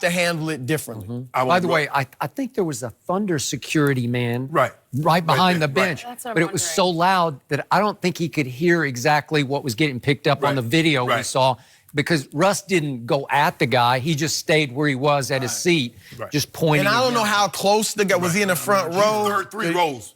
to handle it differently. By the way, I think there was a Thunder security man right behind the bench, That's what I'm but it was so loud that I don't think he could hear exactly what was getting picked up on the video we saw, because Russ didn't go at the guy. He just stayed where he was at his seat, just pointing. And I don't know how close the guy was. He in the front row? Three rows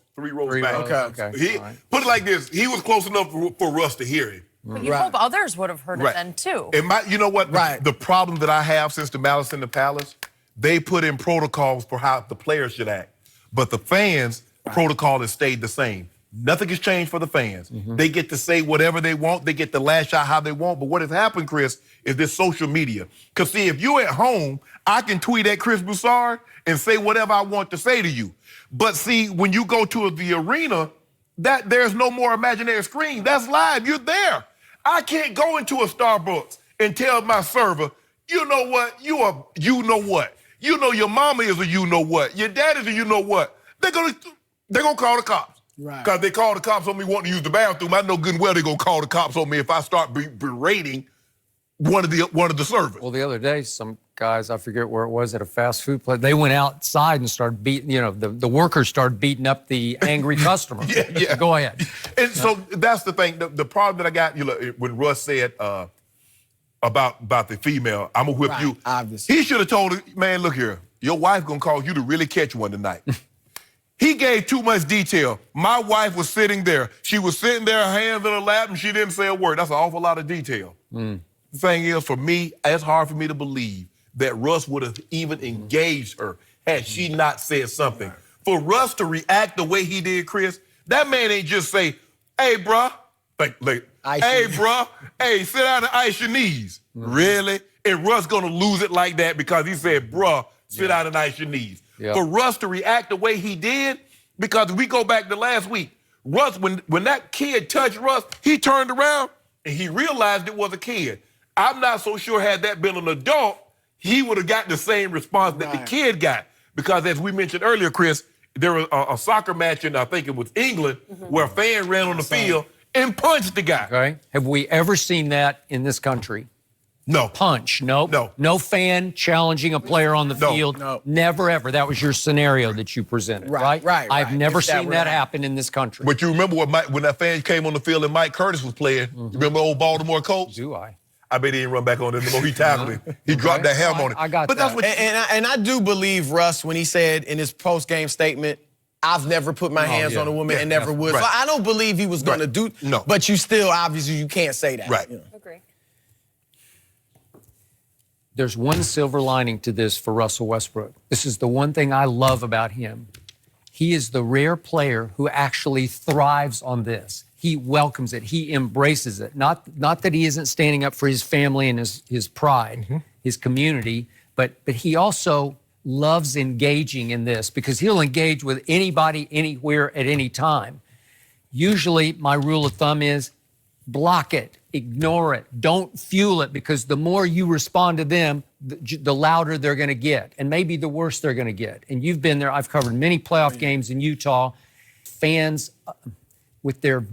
back. Okay. Put it like this: he was close enough for Russ to hear him. But you hope others would have heard it then, too. And you know what? The problem that I have since the Malice in the Palace, they put in protocols for how the players should act. But the fans' protocol has stayed the same. Nothing has changed for the fans. They get to say whatever they want. They get to lash out how they want. But what has happened, Chris, is this social media. Because, see, if you're at home, I can tweet at Chris Broussard and say whatever I want to say to you. But, see, when you go to the arena, there's no more imaginary screen. That's live. You're there. I can't go into a Starbucks and tell my server, you know what, you know what. You know your mama is a you know what. Your dad is a you know what. They're gonna call the cops. Because they call the cops on me wanting to use the bathroom. I know good and well they're gonna call the cops on me if I start berating one of the servers. Well, the other day, some guys, I forget where it was, at a fast food place, they went outside and started beating, the workers started beating up the angry customer. Go ahead. And so that's the thing. The problem that I got, when Russ said about the female, I'm gonna whip you. Obviously. He should have told her, man, look here, your wife gonna cause you to really catch one tonight. He gave too much detail. My wife was sitting there. She was sitting there, her hands in her lap, and she didn't say a word. That's an awful lot of detail. The thing is, for me, it's hard for me to believe that Russ would have even engaged her had she not said something. For Russ to react the way he did, Chris, that man ain't just say, hey, bruh, hey, bruh, hey, sit down and ice your knees. Really? And Russ gonna lose it like that because he said, bruh, sit down and ice your knees. For Russ to react the way he did, because if we go back to last week, Russ, when that kid touched Russ, he turned around and he realized it was a kid. I'm not so sure had that been an adult, he would have got the same response that the kid got. Because as we mentioned earlier, Chris, there was a soccer match in, I think it was England, where a fan ran on the field and punched the guy. Okay. Have we ever seen that in this country? No. Punch, no. No. No fan challenging a player on the field. No. Never, ever. That was your scenario that you presented, right? I've never seen that happen in this country. But you remember when that fan came on the field and Mike Curtis was playing? You remember old Baltimore Colts? Do I? I bet he didn't run back on it anymore. He tackled him. He dropped that helmet on it. I got but that. That's what and I do believe Russ when he said in his post-game statement, I've never put my hands on a woman and never would. So I don't believe he was going to do. No. But you still, obviously, you can't say that. Right. Agree. There's one silver lining to this for Russell Westbrook. This is the one thing I love about him. He is the rare player who actually thrives on this. He welcomes it. He embraces it. Not that he isn't standing up for his family and his pride, his community, but he also loves engaging in this because he'll engage with anybody, anywhere, at any time. Usually, my rule of thumb is block it, ignore it, don't fuel it, because the more you respond to them, the louder they're going to get, and maybe the worse they're going to get. And you've been there. I've covered many playoff games in Utah. Fans with their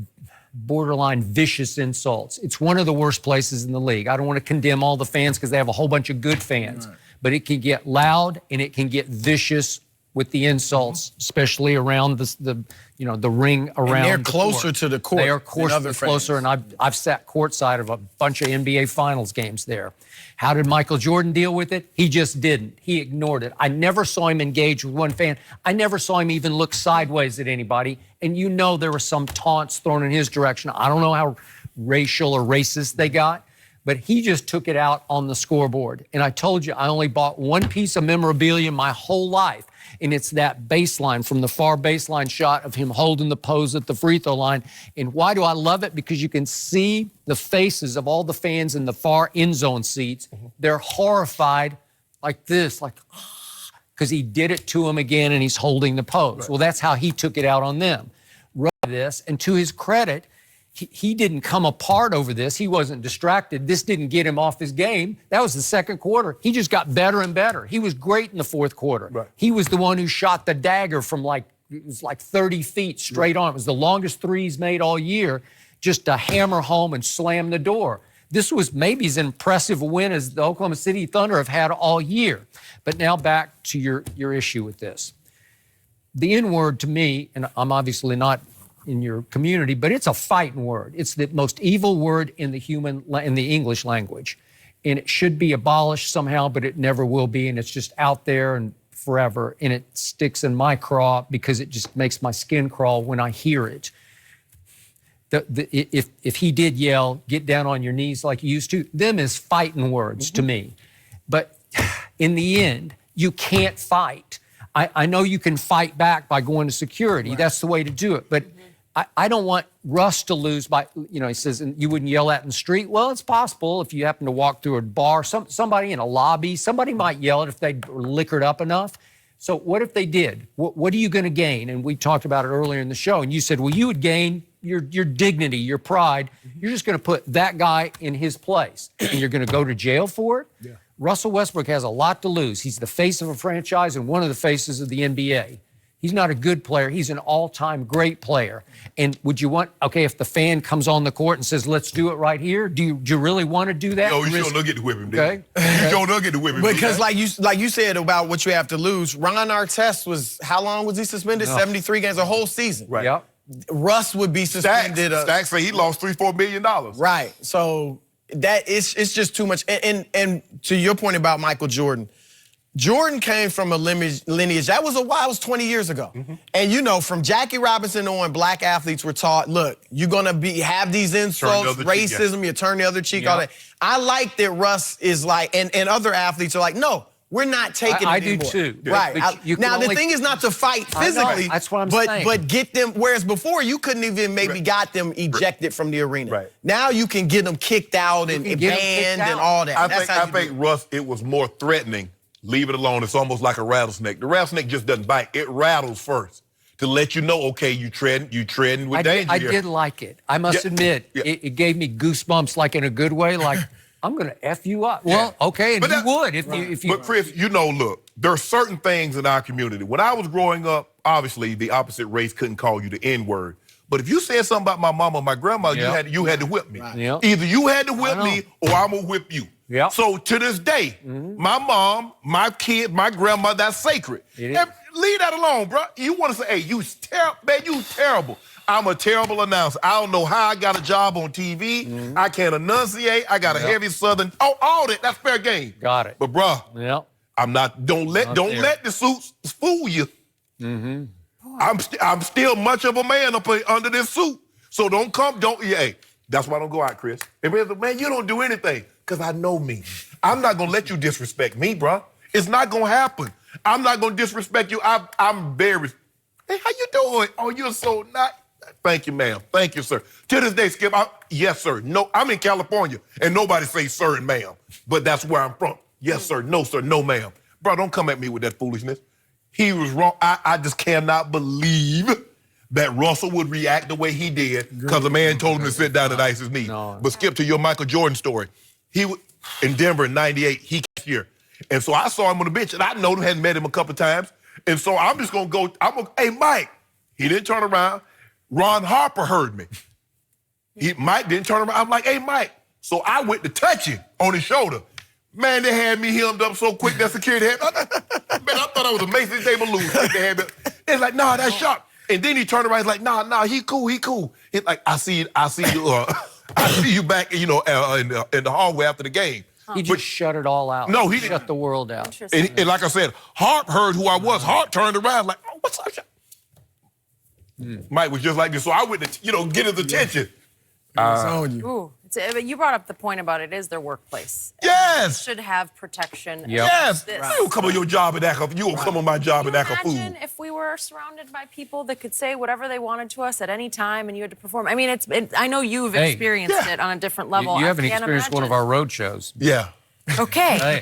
borderline vicious insults. It's one of the worst places in the league. I don't want to condemn all the fans because they have a whole bunch of good fans, but it can get loud and it can get vicious with the insults, especially around the ring around. And they're the closer court. To the court. They are closer, and I've sat courtside of a bunch of NBA Finals games there. How did Michael Jordan deal with it? He just didn't. He ignored it. I never saw him engage with one fan. I never saw him even look sideways at anybody. And there were some taunts thrown in his direction. I don't know how racial or racist they got, but he just took it out on the scoreboard. And I told you, I only bought one piece of memorabilia my whole life, and it's that baseline from the far baseline shot of him holding the pose at the free throw line. And why do I love it? Because you can see the faces of all the fans in the far end zone seats. They're horrified like this, because he did it to him again and he's holding the pose. Well, that's how he took it out on them. This, and to his credit, he didn't come apart over this. He wasn't distracted. This didn't get him off his game. That was the second quarter. He just got better and better. He was great in the fourth quarter. He was the one who shot the dagger from it was like 30 feet straight on. It was the longest three he's made all year, just to hammer home and slam the door. This was maybe as impressive a win as the Oklahoma City Thunder have had all year. But now back to your issue with this. The N-word to me, and I'm obviously not in your community, but it's a fighting word. It's the most evil word in the English language. And it should be abolished somehow, but it never will be. And it's just out there and forever. And it sticks in my craw because it just makes my skin crawl when I hear it. If he did yell, get down on your knees like you used to, them is fighting words to me. But in the end, you can't fight. I know you can fight back by going to security. Right. That's the way to do it. But I don't want Russ to lose by, he says, you wouldn't yell at in the street. Well, it's possible if you happen to walk through a bar, somebody in a lobby, somebody might yell it if they liquored up enough. So what if they did? What are you going to gain? And we talked about it earlier in the show. And you said, well, you would gain your dignity, your pride. You're just going to put that guy in his place. And you're going to go to jail for it? Yeah. Russell Westbrook has a lot to lose. He's the face of a franchise and one of the faces of the NBA. He's not a good player. He's an all-time great player. And would you want, if the fan comes on the court and says, let's do it right here, do you really want to do that? Oh, you sure don't get to whip him, okay? You sure don't get to whip him. Because like you said about what you have to lose, Ron Artest was, how long was he suspended? 73 games, a whole season. Right. Yep. Russ would be suspended. Stacks say he lost $3-4 million. Right. So that it's just too much. And to your point about Michael Jordan, Jordan came from a lineage that was 20 years ago. And from Jackie Robinson on, black athletes were taught, look, you're gonna have these insults, racism, you turn the other cheek, all that. I like that Russ is like, and other athletes are like, no, we're not taking it I anymore. do too. Right. Now, the thing is not to fight physically. That's what I'm saying. But get them, whereas before you couldn't even maybe got them ejected from the arena. Right. Now you can get them kicked out and banned and all that. I think Russ, it was more threatening. Leave it alone. It's almost like a rattlesnake. The rattlesnake just doesn't bite. It rattles first to let you know, okay, you treading with danger. I did like it. I must admit, it gave me goosebumps, like in a good way, like, I'm going to F you up. Well, okay, and you would if you... But Chris, look, there are certain things in our community. When I was growing up, obviously, the opposite race couldn't call you the N-word. But if you said something about my mama or my grandma, you had to whip me. Right. Yep. Either you had to whip me or I'm going to whip you. Yep. So to this day, my mom, my kid, my grandma, that's sacred. Leave that alone, bro. You want to say, hey, you terrible. I'm a terrible announcer. I don't know how I got a job on TV. I can't enunciate. I got a heavy Southern. Oh, all that. That's fair game. Got it. But, bro, yep. I'm not. Don't let the suits fool you. I'm still much of a man up under this suit. So that's why I don't go out, Chris. Everybody's like, man, you don't do anything. Because I know me. I'm not going to let you disrespect me, bro. It's not going to happen. I'm not going to disrespect you. I'm very... Hey, how you doing? Oh, you're so nice. Thank you, ma'am. Thank you, sir. To this day, Skip, yes, sir. No, I'm in California, and nobody says sir and ma'am. But that's where I'm from. Yes, sir. No, ma'am. Bro, don't come at me with that foolishness. He was wrong. I just cannot believe that Russell would react the way he did because the man told him to sit down and ice his knee. No. But Skip, to your Michael Jordan story, he was in Denver in '98, he came here. And so I saw him on the bench, and I know hadn't met him a couple times. And so I'm just going to go, hey, Mike. He didn't turn around. Ron Harper heard me. Mike didn't turn around. I'm like, hey, Mike. So I went to touch him on his shoulder. Man, they had me hemmed up so quick that security had man, I thought I was a Mason table loser. It's like, nah, that's sharp. And then he turned around, he's like, nah, he cool. It's like, I see you back, in the hallway after the game. He just shut it all out. No, he shut the world out. And like I said, Hart heard who I was. Hart turned around like, oh, what's up? Mike was just like this. So I went to, get his attention. Ooh. But you brought up the point about it is their workplace. Yes. Should have protection. Yep. Yes. You don't come on your job and act up. You don't come on my job and act a fool. Imagine if we were surrounded by people that could say whatever they wanted to us at any time and you had to perform. I mean, I know you've experienced it on a different level. You haven't experienced one of our road shows. Yeah. Okay. Hey,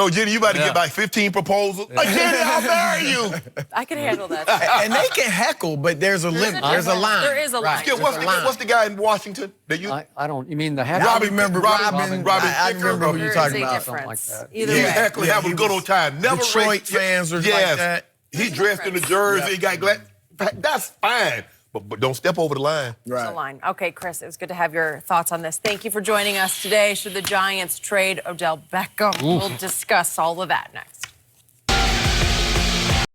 Jenny, you about to get like 15 proposals. Like, Jenny, I'll marry you. I can handle that. And they can heckle, but there's a limit. There's a line. There is a line. What's the guy in Washington that you... I don't, you mean the heckle? I remember Robin. I remember who you're talking about. Something like that. Either He way. heckling, have a good old time. Never Detroit fans are like that. He dressed in the jersey, he got glad. That's fine. But don't step over the line. There's a line. Okay, Chris, it was good to have your thoughts on this. Thank you for joining us today. Should the Giants trade Odell Beckham? We'll discuss all of that next.